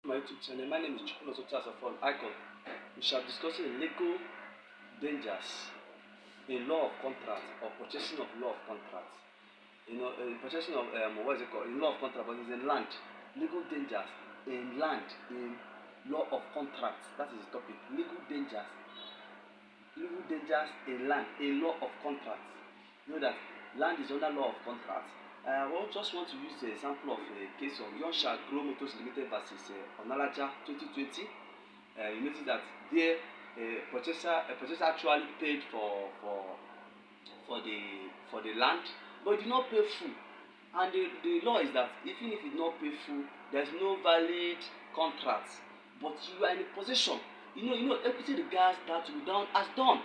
My YouTube channel. My name is Onalaja. Icon. We shall discuss legal dangers in law of contract or purchasing of law of contract. Purchasing of what is it called? In law of contract, but it's in land. Legal dangers in land in law of contract. That is the topic. Legal dangers in land in law of contract. You know that land is under law of contract. I just want to use the example of a case of Yonsha Grow Motors Limited versus Onalaja 2020. You notice that there a purchaser actually paid for the land, but he did not pay full. And the law is that even if you did not pay full, there is no valid contract. But you are in a position. Equity regards that to be done as done.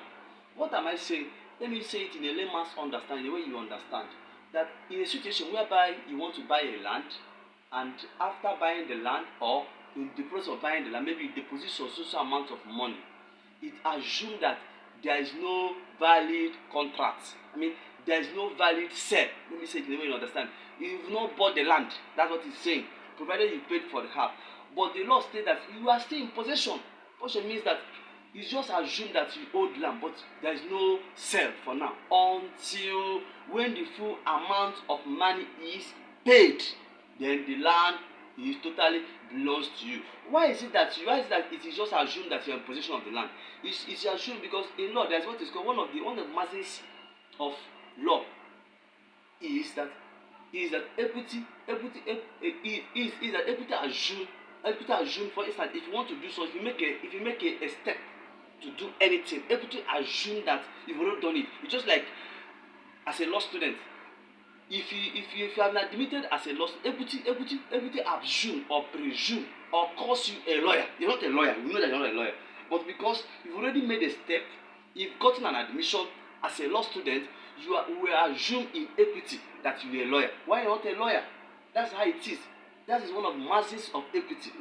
What am I saying? Let me say it in a layman's understanding, the way you understand. That in a situation whereby you want to buy a land, and after buying the land or in the process of buying the land, maybe you deposit some social amount of money, it assumes that there is no valid contract. There is no valid sale. Let me say it in the way you understand. You've not bought the land. That's what it's saying. Provided you paid for the house. But the law states that you are still in possession. Possession means that it's just assumed that you owe the land, but there is no sale for now until when the full amount of money is paid. Then the land is totally belongs to you. Why is it that it is just assumed that you are in possession of the land? It's assumed because in law there is what is called one of the masses of law is that equity assume, for instance, if you want to do so, if you make a step to do anything, equity assume that you've already done it. It's just like as a law student, if you have been admitted as a law student, equity assume or presume or calls you a lawyer. You're not a lawyer. You know that you're not a lawyer, but because you've already made a step, you've gotten an admission as a law student, you will assume in equity that you are a lawyer. Why not a lawyer? That's how it is. That is one of the masses of equity.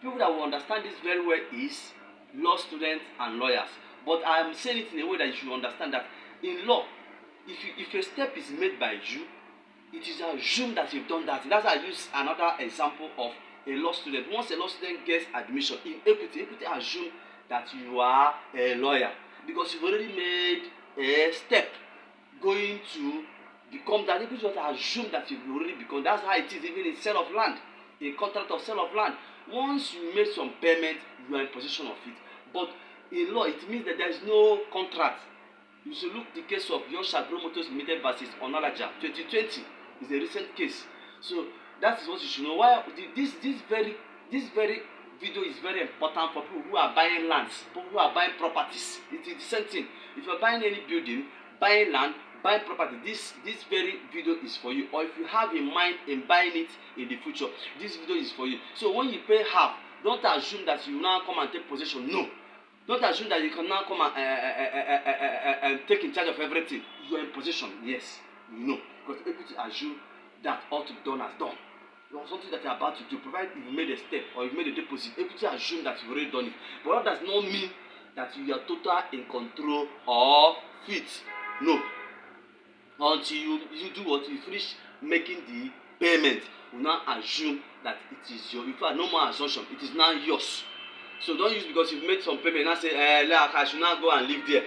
People that will understand this very well is law students and lawyers. But I am saying it in a way that you should understand that in law, if a step is made by you, it is assumed that you've done that. That's why I use another example of a law student. Once a law student gets admission in equity assumes that you are a lawyer because you've already made a step going to become that. Equity just assume that you've already become. That's how it is even in sale of land, a contract of sale of land. Once you make some payment, you are in possession of it. But in law, it means that there is no contract. You should look the case of Yonsha Grow Motors Limited versus Onalaja 2020. It's a recent case. So that is what you should know. Why this very video is very important for people who are buying lands, people who are buying properties. It is the same thing. If you are buying any building, buying land, buying property, this very video is for you. Or if you have in mind in buying it in the future, this video is for you. So when you pay half, don't assume that you now come and take possession. No. Don't assume that you can now come and take in charge of everything. You are in possession. Yes, you know. Because equity assume that all to be done as done. Or something that you are about to do, provided you made a step or you made a deposit, equity assume that you've already done it. But that does not mean that you are total in control or fit. No. Until you do what you finish making the payment, you now assume that it is yours. In fact, no more assumption. It is now yours. So don't use because you've made some payment and say, I should now go and live there.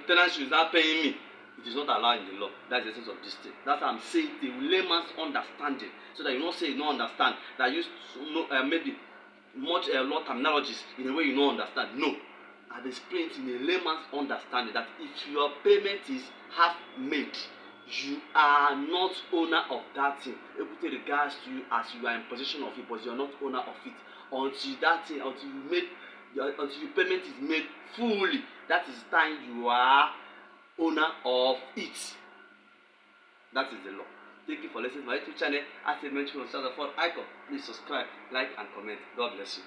Tenant should start paying me. It is not allowed in the law. That's the essence of this thing. That's what I'm saying, the layman's understanding. So that you don't say you don't understand. That you maybe much law terminologies in a way you don't understand. No. I've explained in a layman's understanding that if your payment is half made, you are not owner of that thing. Equity regards to you as you are in possession of it, but you are not owner of it. Until your payment is made fully, that is the time you are owner of it. That is the law. Thank you for listening to my YouTube channel. As I mentioned on Icon, please subscribe, like, and comment. God bless you.